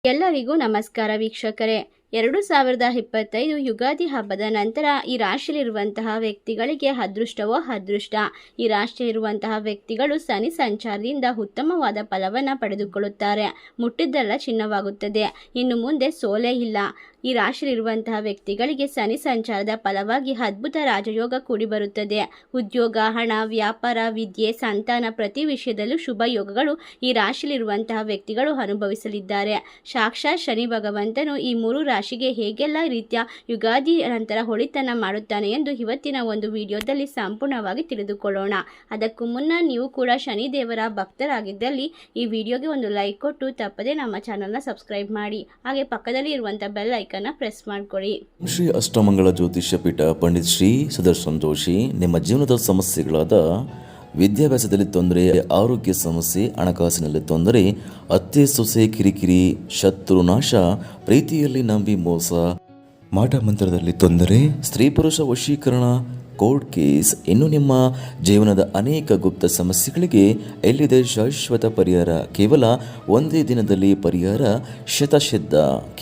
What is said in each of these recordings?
ಎಲ್ಲರಿಗೂ ನಮಸ್ಕಾರ ವೀಕ್ಷಕರೇ. 2025 ಯುಗಾದಿ ಹಬ್ಬದ ನಂತರ ಈ ರಾಶಿಯಲ್ಲಿರುವಂತಹ ವ್ಯಕ್ತಿಗಳಿಗೆ ಅದೃಷ್ಟವೋ ಅದೃಷ್ಟ. ಈ ರಾಶಿಯಲ್ಲಿರುವಂತಹ ವ್ಯಕ್ತಿಗಳು ಶನಿ ಸಂಚಾರದಿಂದ ಉತ್ತಮವಾದ ಫಲವನ್ನು ಪಡೆದುಕೊಳ್ಳುತ್ತಾರೆ. ಮುಟ್ಟಿದ್ದೆಲ್ಲ ಚಿನ್ನವಾಗುತ್ತದೆ. ಇನ್ನು ಮುಂದೆ ಸೋಲೇ ಇಲ್ಲ. ಈ ರಾಶಿಯಲ್ಲಿರುವಂತಹ ವ್ಯಕ್ತಿಗಳಿಗೆ ಶನಿ ಸಂಚಾರದ ಫಲವಾಗಿ ಅದ್ಭುತ ರಾಜಯೋಗ ಕೂಡಿ ಬರುತ್ತದೆ. ಉದ್ಯೋಗ, ಹಣ, ವ್ಯಾಪಾರ, ವಿದ್ಯೆ, ಸಂತಾನ ಪ್ರತಿ ವಿಷಯದಲ್ಲೂ ಶುಭ ಯೋಗಗಳು ಈ ರಾಶಿಯಲ್ಲಿರುವಂತಹ ವ್ಯಕ್ತಿಗಳು ಅನುಭವಿಸಲಿದ್ದಾರೆ. ಸಾಕ್ಷಾತ್ ಶನಿ ಭಗವಂತನು ಈ 3 ರಾಶಿಗೆ ಹೇಗೆಲ್ಲ ರೀತಿಯ ಯುಗಾದಿ ನಂತರ ಹೊಳಿತನ ಮಾಡುತ್ತಾನೆ ಎಂದು ಇವತ್ತಿನ ಒಂದು ವಿಡಿಯೋದಲ್ಲಿ ಸಂಪೂರ್ಣವಾಗಿ ತಿಳಿದುಕೊಳ್ಳೋಣ. ಅದಕ್ಕೂ ಮುನ್ನ ನೀವು ಕೂಡ ಶನಿ ದೇವರ ಭಕ್ತರಾಗಿದ್ದಲ್ಲಿ ಈ ವಿಡಿಯೋಗೆ ಒಂದು ಲೈಕ್ ಕೊಟ್ಟು ತಪ್ಪದೆ ನಮ್ಮ ಚಾನಲ್ನ ಸಬ್ಸ್ಕ್ರೈಬ್ ಮಾಡಿ. ಹಾಗೆ ಪಕ್ಕದಲ್ಲಿ ಇರುವಂಥ ಬೆಲ್ ಐಕನ್ನ ಪ್ರೆಸ್ ಮಾಡ್ಕೊಳ್ಳಿ. ಶ್ರೀ ಅಷ್ಟಮಂಗಳ ಜ್ಯೋತಿಷ್ಯ ಪೀಠ ಪಂಡಿತ್ ಶ್ರೀ ಸುದರ್ಶನ್ ಜೋಶಿ ನಿಮ್ಮ ಜೀವನದ ಸಮಸ್ಯೆಗಳಾದ ವಿದ್ಯಾಭ್ಯಾಸದಲ್ಲಿ ತೊಂದರೆ, ಆರೋಗ್ಯ ಸಮಸ್ಯೆ, ಹಣಕಾಸಿನಲ್ಲಿ ತೊಂದರೆ, ಅತ್ತೆ ಸೊಸೆ ಕಿರಿಕಿರಿ, ಶತ್ರುನಾಶ, ಪ್ರೀತಿಯಲ್ಲಿ ನಂಬಿ ಮೋಸ, ಮಾಟ ಮಂತ್ರದಲ್ಲಿ ತೊಂದರೆ, ಸ್ತ್ರೀ ಪುರುಷ ವಶೀಕರಣ, ಕೋರ್ಟ್ ಕೇಸ್, ಇನ್ನು ನಿಮ್ಮ ಜೀವನದ ಅನೇಕ ಗುಪ್ತ ಸಮಸ್ಯೆಗಳಿಗೆ ಎಲ್ಲಿದೆ ಶಾಶ್ವತ ಪರಿಹಾರ. ಕೇವಲ ಒಂದೇ ದಿನದಲ್ಲಿ ಪರಿಹಾರ ಶತಸಿದ್ಧ.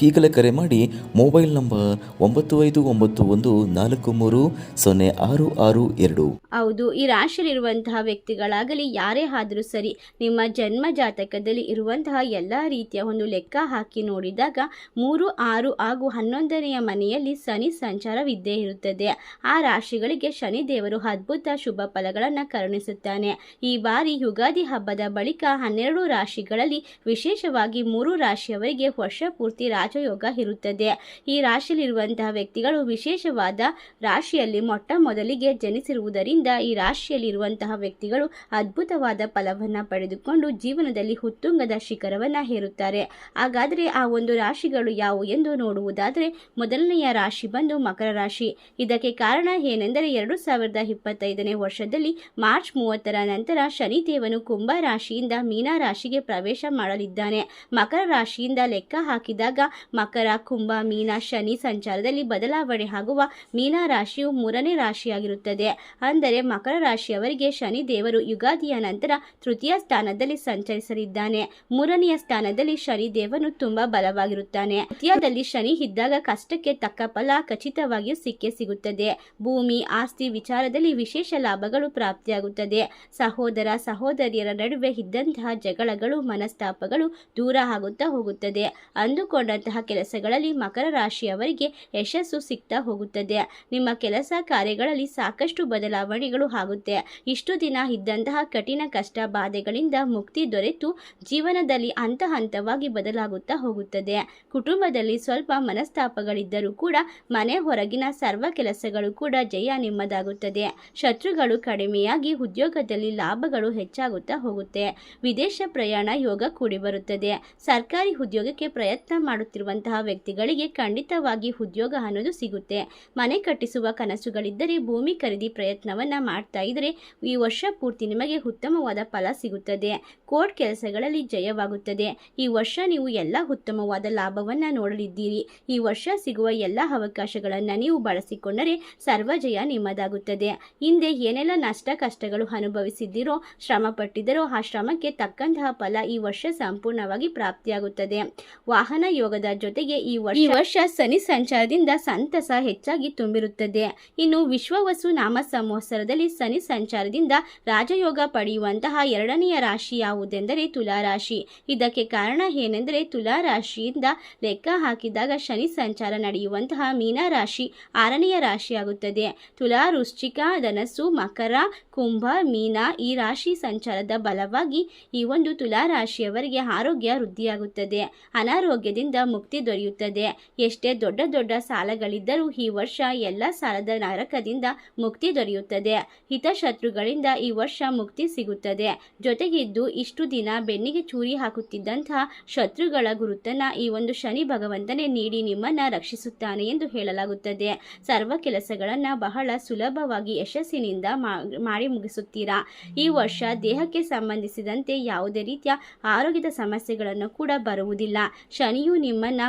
ಈಗಲೇ ಕರೆ ಮಾಡಿ. Mobile number 9591430662. ಹೌದು, ಈ ರಾಶಿಯಲ್ಲಿರುವಂತಹ ವ್ಯಕ್ತಿಗಳಾಗಲಿ ಯಾರೇ ಆದರೂ ಸರಿ, ನಿಮ್ಮ ಜನ್ಮ ಜಾತಕದಲ್ಲಿ ಇರುವಂತಹ ಎಲ್ಲ ರೀತಿಯ ಒಂದು ಲೆಕ್ಕ ಹಾಕಿ ನೋಡಿದಾಗ 3, 6 ಹಾಗೂ 11ನೆಯ ಮನೆಯಲ್ಲಿ ಶನಿ ಸಂಚಾರವಿದ್ದೇ ಇರುತ್ತದೆ. ಆ ರಾಶಿಗಳಿಗೆ ಶನಿ ದೇವರು ಅದ್ಭುತ ಶುಭ ಫಲಗಳನ್ನು ಕರುಣಿಸುತ್ತಾನೆ. ಈ ಬಾರಿ ಯುಗಾದಿ ಹಬ್ಬದ ಬಳಿಕ 12 ರಾಶಿಗಳಲ್ಲಿ ವಿಶೇಷವಾಗಿ 3 ರಾಶಿಯವರಿಗೆ ವರ್ಷ ಪೂರ್ತಿ ರಾಜಯೋಗ ಇರುತ್ತದೆ. ಈ ರಾಶಿಯಲ್ಲಿರುವಂತಹ ವ್ಯಕ್ತಿಗಳು ವಿಶೇಷವಾದ ರಾಶಿಯಲ್ಲಿ ಮೊಟ್ಟ ಮೊದಲಿಗೆ ಜನಿಸಿರುವುದರಿಂದ ಈ ರಾಶಿಯಲ್ಲಿರುವಂತಹ ವ್ಯಕ್ತಿಗಳು ಅದ್ಭುತವಾದ ಫಲವನ್ನು ಪಡೆದುಕೊಂಡು ಜೀವನದಲ್ಲಿ ಉತ್ತುಂಗದ ಶಿಖರವನ್ನು ಹೇರುತ್ತಾರೆ. ಹಾಗಾದರೆ ಆ ಒಂದು ರಾಶಿಗಳು ಯಾವುವು ಎಂದು ನೋಡುವುದಾದರೆ ಮೊದಲನೆಯ ರಾಶಿ ಬಂದು ಮಕರ ರಾಶಿ. ಇದಕ್ಕೆ ಕಾರಣ ಏನೆಂದರೆ 2025ನೇ ವರ್ಷದಲ್ಲಿ ಮಾರ್ಚ್ 30ರ ನಂತರ ಶನಿದೇವನು ಕುಂಭ ರಾಶಿಯಿಂದ ಮೀನ ರಾಶಿಗೆ ಪ್ರವೇಶ ಮಾಡಲಿದ್ದಾನೆ. ಮಕರ ರಾಶಿಯಿಂದ ಲೆಕ್ಕ ಹಾಕಿದಾಗ ಮಕರ, ಕುಂಭ, ಮೀನ ಶನಿ ಸಂಚಾರದಲ್ಲಿ ಬದಲಾವಣೆ ಆಗುವ ಮೀನ ರಾಶಿಯು 3ನೇ ರಾಶಿಯಾಗಿರುತ್ತದೆ. ಅಂದರೆ ಮಕರ ರಾಶಿಯವರಿಗೆ ಶನಿ ದೇವರು ಯುಗಾದಿಯ ನಂತರ ತೃತೀಯ ಸ್ಥಾನದಲ್ಲಿ ಸಂಚರಿಸಲಿದ್ದಾನೆ. 3ನೆಯ ಸ್ಥಾನದಲ್ಲಿ ಶನಿ ದೇವನು ತುಂಬಾ ಬಲವಾಗಿರುತ್ತಾನೆ. ತೃತೀಯದಲ್ಲಿ ಶನಿ ಇದ್ದಾಗ ಕಷ್ಟಕ್ಕೆ ತಕ್ಕ ಫಲ ಖಚಿತವಾಗಿಯೂ ಸಿಕ್ಕೇ ಸಿಗುತ್ತದೆ. ಭೂಮಿ, ಆಸ್ತಿ ವಿಚಾರದಲ್ಲಿ ವಿಶೇಷ ಲಾಭಗಳು ಪ್ರಾಪ್ತಿಯಾಗುತ್ತದೆ. ಸಹೋದರ ಸಹೋದರಿಯರ ನಡುವೆ ಇದ್ದಂತಹ ಜಗಳಗಳು, ಮನಸ್ತಾಪಗಳು ದೂರ ಆಗುತ್ತಾ ಹೋಗುತ್ತದೆ. ಅಂದುಕೊಂಡಂತಹ ಕೆಲಸಗಳಲ್ಲಿ ಮಕರ ರಾಶಿಯವರಿಗೆ ಯಶಸ್ಸು ಸಿಗ್ತಾ ಹೋಗುತ್ತದೆ. ನಿಮ್ಮ ಕೆಲಸ ಕಾರ್ಯಗಳಲ್ಲಿ ಸಾಕಷ್ಟು ಬದಲಾವಣೆಗಳು ಆಗುತ್ತೆ. ಇಷ್ಟು ದಿನ ಇದ್ದಂತಹ ಕಠಿಣ ಕಷ್ಟ ಬಾಧೆಗಳಿಂದ ಮುಕ್ತಿ ದೊರೆತು ಜೀವನದಲ್ಲಿ ಹಂತ ಹಂತವಾಗಿ ಬದಲಾಗುತ್ತಾ ಹೋಗುತ್ತದೆ. ಕುಟುಂಬದಲ್ಲಿ ಸ್ವಲ್ಪ ಮನಸ್ತಾಪಗಳಿದ್ದರೂ ಕೂಡ ಮನೆ ಹೊರಗಿನ ಸರ್ವ ಕೆಲಸಗಳು ಕೂಡ ಜಯ ನಿಮ್ಮದಾಗುತ್ತದೆ. ಶತ್ರುಗಳು ಕಡಿಮೆಯಾಗಿ ಉದ್ಯೋಗದಲ್ಲಿ ಲಾಭಗಳು ಹೆಚ್ಚಾಗುತ್ತಾ ಹೋಗುತ್ತೆ. ವಿದೇಶ ಪ್ರಯಾಣ ಯೋಗ ಕೂಡಿ ಬರುತ್ತದೆ. ಸರ್ಕಾರಿ ಉದ್ಯೋಗಕ್ಕೆ ಪ್ರಯತ್ನ ಮಾಡುತ್ತಿರುವಂತಹ ವ್ಯಕ್ತಿಗಳಿಗೆ ಖಂಡಿತವಾಗಿ ಉದ್ಯೋಗ ಅನ್ನೋದು ಸಿಗುತ್ತೆ. ಮನೆ ಕಟ್ಟಿಸುವ ಕನಸುಗಳಿದ್ದರೆ, ಭೂಮಿ ಖರೀದಿ ಪ್ರಯತ್ನವನ್ನ ಮಾಡ್ತಾ ಇದ್ರೆ ಈ ವರ್ಷ ಪೂರ್ತಿ ನಿಮಗೆ ಉತ್ತಮವಾದ ಫಲ ಸಿಗುತ್ತದೆ. ಕೋರ್ಟ್ ಕೆಲಸಗಳಲ್ಲಿ ಜಯವಾಗುತ್ತದೆ. ಈ ವರ್ಷ ನೀವು ಎಲ್ಲ ಉತ್ತಮವಾದ ಲಾಭವನ್ನ ನೋಡಲಿದ್ದೀರಿ. ಈ ವರ್ಷ ಸಿಗುವ ಎಲ್ಲ ಅವಕಾಶಗಳನ್ನು ನೀವು ಬಳಸಿಕೊಂಡರೆ ಸರ್ವ ಜಯ ನಿಮ್ಮದಾಗುತ್ತದೆ. ಹಿಂದೆ ಏನೆಲ್ಲ ನಷ್ಟ ಕಷ್ಟಗಳು ಅನುಭವಿಸಿದ್ದೀರೋ, ಶ್ರಮ ಪಟ್ಟಿದ್ದರೋ ಆ ಶ್ರಮಕ್ಕೆ ತಕ್ಕಂತಹ ಫಲ ಈ ವರ್ಷ ಸಂಪೂರ್ಣವಾಗಿ ಪ್ರಾಪ್ತಿಯಾಗುತ್ತದೆ. ವಾಹನ ಯೋಗದ ಜೊತೆಗೆ ಈ ವರ್ಷ ಶನಿ ಸಂಚಾರದಿಂದ ಸಂತಸ ಹೆಚ್ಚಾಗಿ ತುಂಬಿರುತ್ತದೆ. ಇನ್ನು ವಿಶ್ವವಸು ನಾಮ ಸಂವತ್ಸರದಲ್ಲಿ ಶನಿ ಸಂಚಾರದಿಂದ ರಾಜಯೋಗ ಪಡೆಯುವಂತಹ 2ನೆಯ ರಾಶಿ ಯಾವುದೆಂದರೆ ತುಲಾ ರಾಶಿ. ಇದಕ್ಕೆ ಕಾರಣ ಏನೆಂದರೆ ತುಲಾ ರಾಶಿಯಿಂದ ಲೆಕ್ಕ ಹಾಕಿದಾಗ ಶನಿ ಸಂಚಾರ ನಡೆಯುವಂತಹ ಮೀನ ರಾಶಿ 6ನೆಯ ರಾಶಿಯಾಗುತ್ತದೆ. ತುಲಾ, ವೃಶ್ಚಿಕ, ಧನಸ್ಸು, ಮಕರ, ಕುಂಭ, ಮೀನ ಈ ರಾಶಿ ಸಂಚಾರದ ಬಲವಾಗಿ ಈ ಒಂದು ತುಲಾ ರಾಶಿಯವರಿಗೆ ಆರೋಗ್ಯ ವೃದ್ಧಿಯಾಗುತ್ತದೆ. ಅನಾರೋಗ್ಯದಿಂದ ಮುಕ್ತಿ ದೊರೆಯುತ್ತದೆ. ಎಷ್ಟೇ ದೊಡ್ಡ ದೊಡ್ಡ ಸಾಲಗಳಿದ್ದರೂ ಈ ವರ್ಷ ಎಲ್ಲ ಸಾಲದ ನರಕದಿಂದ ಮುಕ್ತಿ ದೊರೆಯುತ್ತದೆ. ಹಿತಶತ್ರುಗಳಿಂದ ಈ ವರ್ಷ ಮುಕ್ತಿ ಸಿಗುತ್ತದೆ. ಜೊತೆಗಿದ್ದು ಇಷ್ಟು ದಿನ ಬೆನ್ನಿಗೆ ಚೂರಿ ಹಾಕುತ್ತಿದ್ದಂತಹ ಶತ್ರುಗಳ ಗುರುತನ್ನ ಈ ಒಂದು ಶನಿ ಭಗವಂತನೇ ನೀಡಿ ನಿಮ್ಮನ್ನ ರಕ್ಷಿಸುತ್ತಾನೆ ಎಂದು ಹೇಳಲಾಗುತ್ತದೆ. ಸರ್ವ ಕೆಲಸಗಳನ್ನ ಬಹಳ ಸುಲಭವಾಗಿ ಯಶಸ್ಸಿನಿಂದ ಮಾಡಿ ಮುಗಿಸುತ್ತೀರಾ. ಈ ವರ್ಷ ದೇಹಕ್ಕೆ ಸಂಬಂಧಿಸಿದಂತೆ ಯಾವುದೇ ರೀತಿಯ ಆರೋಗ್ಯದ ಸಮಸ್ಯೆಗಳನ್ನು ಕೂಡ ಬರುವುದಿಲ್ಲ. ಶನಿಯು ನಿಮ್ಮನ್ನ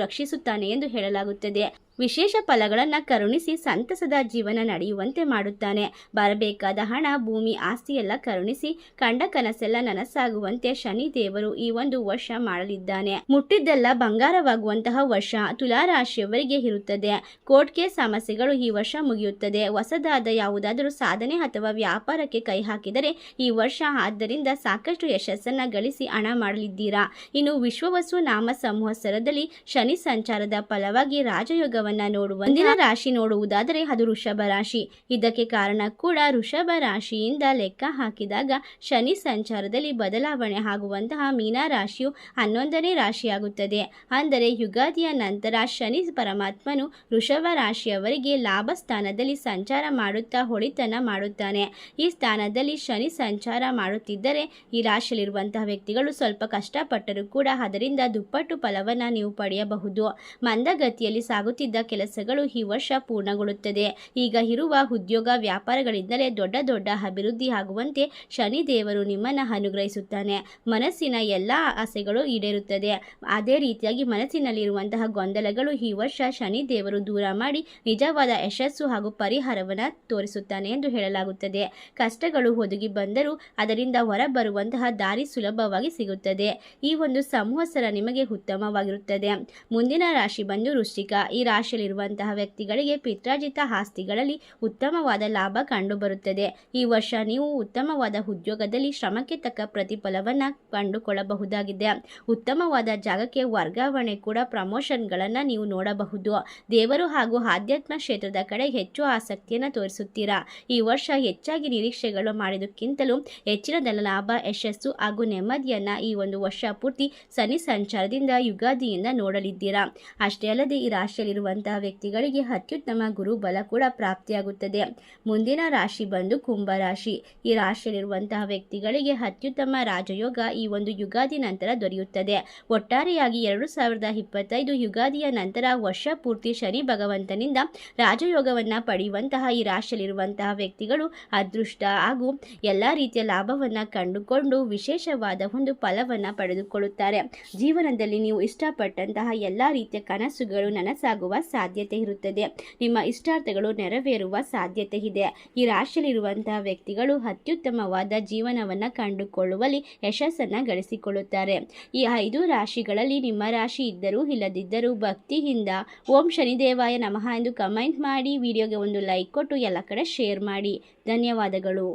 ರಕ್ಷಿಸುತ್ತಾನೆ ಎಂದು ಹೇಳಲಾಗುತ್ತದೆ. ವಿಶೇಷ ಫಲಗಳನ್ನು ಕರುಣಿಸಿ ಸಂತಸದ ಜೀವನ ನಡೆಯುವಂತೆ ಮಾಡುತ್ತಾನೆ. ಬರಬೇಕಾದ ಹಣ, ಭೂಮಿ, ಆಸ್ತಿ ಎಲ್ಲ ಕರುಣಿಸಿ ಕಂಡ ಕನಸೆಲ್ಲ ನನಸಾಗುವಂತೆ ಶನಿ ದೇವರು ಈ ಒಂದು ವರ್ಷ ಮಾಡಲಿದ್ದಾನೆ. ಮುಟ್ಟಿದ್ದೆಲ್ಲ ಬಂಗಾರವಾಗುವಂತಹ ವರ್ಷ ತುಲಾರಾಶಿಯವರಿಗೆ ಇರುತ್ತದೆ. ಕೋರ್ಟ್ ಕೇಸ್ ಸಮಸ್ಯೆಗಳು ಈ ವರ್ಷ ಮುಗಿಯುತ್ತದೆ. ಹೊಸದಾದ ಯಾವುದಾದರೂ ಸಾಧನೆ ಅಥವಾ ವ್ಯಾಪಾರಕ್ಕೆ ಕೈ ಹಾಕಿದರೆ ಈ ವರ್ಷ ಆದ್ದರಿಂದ ಸಾಕಷ್ಟು ಯಶಸ್ಸನ್ನು ಗಳಿಸಿ ಹಣ ಮಾಡಲಿದ್ದೀರಾ. ಇನ್ನು ವಿಶ್ವವಸು ನಾಮ ಸಂವತ್ಸರದಲ್ಲಿ ಶನಿ ಸಂಚಾರದ ಫಲವಾಗಿ ರಾಜಯೋಗವನ್ನ ಮುಂದಿನ ರಾಶಿ ನೋಡುವುದಾದರೆ ಅದು ವೃಷಭ ರಾಶಿ. ಇದಕ್ಕೆ ಕಾರಣ ಕೂಡ ವೃಷಭ ರಾಶಿಯಿಂದ ಲೆಕ್ಕ ಹಾಕಿದಾಗ ಶನಿ ಸಂಚಾರದಲ್ಲಿ ಬದಲಾವಣೆ ಆಗುವಂತಹ ಮೀನ ರಾಶಿಯು 11ನೇ ರಾಶಿಯಾಗುತ್ತದೆ. ಅಂದರೆ ಯುಗಾದಿಯ ನಂತರ ಶನಿ ಪರಮಾತ್ಮನು ವೃಷಭ ರಾಶಿಯವರಿಗೆ ಲಾಭ ಸ್ಥಾನದಲ್ಲಿ ಸಂಚಾರ ಮಾಡುತ್ತಾ ಹೊಳಿತನ ಮಾಡುತ್ತಾನೆ. ಈ ಸ್ಥಾನದಲ್ಲಿ ಶನಿ ಸಂಚಾರ ಮಾಡುತ್ತಿದ್ದರೆ ಈ ರಾಶಿಯಲ್ಲಿರುವಂತಹ ವ್ಯಕ್ತಿಗಳು ಸ್ವಲ್ಪ ಕಷ್ಟಪಟ್ಟರೂ ಕೂಡ ಅದರಿಂದ ದುಪ್ಪಟ್ಟು ಫಲವನ್ನು ನೀವು ಪಡೆಯಬಹುದು. ಮಂದಗತಿಯಲ್ಲಿ ಸಾಗುತ್ತಿದ್ದ ಕೆಲಸಗಳು ಈ ವರ್ಷ ಪೂರ್ಣಗೊಳ್ಳುತ್ತದೆ. ಈಗ ಇರುವ ಉದ್ಯೋಗ ವ್ಯಾಪಾರಗಳಿಂದಲೇ ದೊಡ್ಡ ದೊಡ್ಡ ಅಭಿವೃದ್ಧಿ ಆಗುವಂತೆ ಶನಿ ದೇವರು ನಿಮ್ಮನ್ನು ಅನುಗ್ರಹಿಸುತ್ತಾನೆ. ಮನಸ್ಸಿನ ಎಲ್ಲ ಆಸೆಗಳು ಈಡೇರುತ್ತದೆ. ಅದೇ ರೀತಿಯಾಗಿ ಮನಸ್ಸಿನಲ್ಲಿರುವಂತಹ ಗೊಂದಲಗಳು ಈ ವರ್ಷ ಶನಿ ದೇವರು ದೂರ ಮಾಡಿ ನಿಜವಾದ ಯಶಸ್ಸು ಹಾಗೂ ಪರಿಹಾರವನ್ನು ತೋರಿಸುತ್ತಾನೆ ಎಂದು ಹೇಳಲಾಗುತ್ತದೆ. ಕಷ್ಟಗಳು ಒದಗಿ ಬಂದರೂ ಅದರಿಂದ ಹೊರಬರುವಂತಹ ದಾರಿ ಸುಲಭವಾಗಿ ಸಿಗುತ್ತದೆ. ಈ ಒಂದು ಸಂವತ್ಸರ ನಿಮಗೆ ಉತ್ತಮವಾಗಿರುತ್ತದೆ. ಮುಂದಿನ ರಾಶಿ ಬಂದು ವೃಶ್ಚಿಕ. ಈ ರಾಶಿಯಲ್ಲಿರುವಂತಹ ವ್ಯಕ್ತಿಗಳಿಗೆ ಪಿತ್ರಾರ್ಜಿತ ಆಸ್ತಿಗಳಲ್ಲಿ ಉತ್ತಮವಾದ ಲಾಭ ಕಂಡುಬರುತ್ತದೆ. ಈ ವರ್ಷ ನೀವು ಉತ್ತಮವಾದ ಉದ್ಯೋಗದಲ್ಲಿ ಶ್ರಮಕ್ಕೆ ತಕ್ಕ ಪ್ರತಿಫಲವನ್ನು ಕಂಡುಕೊಳ್ಳಬಹುದಾಗಿದೆ. ಉತ್ತಮವಾದ ಜಾಗಕ್ಕೆ ವರ್ಗಾವಣೆ ಕೂಡ ಪ್ರಮೋಷನ್ಗಳನ್ನು ನೀವು ನೋಡಬಹುದು. ದೇವರು ಹಾಗೂ ಆಧ್ಯಾತ್ಮ ಕ್ಷೇತ್ರದ ಕಡೆ ಹೆಚ್ಚು ಆಸಕ್ತಿಯನ್ನು ತೋರಿಸುತ್ತೀರಾ. ಈ ವರ್ಷ ಹೆಚ್ಚಾಗಿ ನಿರೀಕ್ಷೆಗಳು ಮಾಡಿದಕ್ಕಿಂತಲೂ ಹೆಚ್ಚಿನ ಲಾಭ, ಯಶಸ್ಸು ಹಾಗೂ ನೆಮ್ಮದಿಯನ್ನು ಈ ಒಂದು ವರ್ಷ ಪೂರ್ತಿ ಶನಿ ಸಂಚಾರದಿಂದ ಯುಗಾದಿಯಿಂದ ನೋಡಲಿದ್ದೀರಾ. ಅಷ್ಟೇ ಅಲ್ಲದೆ ಈ ರಾಶಿಯಲ್ಲಿರುವಂತಹ ವ್ಯಕ್ತಿಗಳಿಗೆ ಅತ್ಯುತ್ತಮ ಗುರು ಬಲ ಕೂಡ ಪ್ರಾಪ್ತಿಯಾಗುತ್ತದೆ. ಮುಂದಿನ ರಾಶಿ ಬಂದು ಕುಂಭ ರಾಶಿ. ಈ ರಾಶಿಯಲ್ಲಿರುವಂತಹ ವ್ಯಕ್ತಿಗಳಿಗೆ ಅತ್ಯುತ್ತಮ ರಾಜಯೋಗ ಈ ಒಂದು ಯುಗಾದಿ ನಂತರ ದೊರೆಯುತ್ತದೆ. ಒಟ್ಟಾರೆಯಾಗಿ 2025 ಯುಗಾದಿಯ ನಂತರ ವರ್ಷ ಪೂರ್ತಿ ಶನಿ ಭಗವಂತನಿಂದ ರಾಜಯೋಗವನ್ನು ಪಡೆಯುವಂತಹ ಈ ರಾಶಿಯಲ್ಲಿರುವಂತಹ ವ್ಯಕ್ತಿಗಳು ಅದೃಷ್ಟ ಹಾಗೂ ಎಲ್ಲ ರೀತಿಯ ಲಾಭವನ್ನು ಕಂಡುಕೊಂಡು ವಿಶೇಷವಾದ ಒಂದು ಫಲವನ್ನು ಪಡೆದುಕೊಳ್ಳುತ್ತಾರೆ. ಜೀವನದಲ್ಲಿ ನೀವು ಇಷ್ಟಪಟ್ಟಂತಹ ಎಲ್ಲ ರೀತಿಯ ಕನಸುಗಳು ನನಸಾಗುವ ಸಾಧ್ಯತೆ ಇರುತ್ತದೆ. ನಿಮ್ಮ ಇಷ್ಟಾರ್ಥಗಳು ನೆರವೇರುವ ಸಾಧ್ಯತೆ ಇದೆ. ಈ ರಾಶಿಯಲ್ಲಿರುವಂತಹ ವ್ಯಕ್ತಿಗಳು ಅತ್ಯುತ್ತಮವಾದ ಜೀವನವನ್ನು ಕಂಡುಕೊಳ್ಳುವಲ್ಲಿ ಯಶಸ್ಸನ್ನು ಗಳಿಸಿಕೊಳ್ಳುತ್ತಾರೆ. ಈ 5 ರಾಶಿಗಳಲ್ಲಿ ನಿಮ್ಮ ರಾಶಿ ಇದ್ದರೂ ಇಲ್ಲದಿದ್ದರೂ ಭಕ್ತಿಯಿಂದ ಓಂ ಶನಿದೇವಾಯ ನಮಃ ಎಂದು ಕಮೆಂಟ್ ಮಾಡಿ, ವಿಡಿಯೋಗೆ ಒಂದು ಲೈಕ್ ಕೊಟ್ಟು ಎಲ್ಲ ಕಡೆ ಶೇರ್ ಮಾಡಿ. ಧನ್ಯವಾದಗಳು.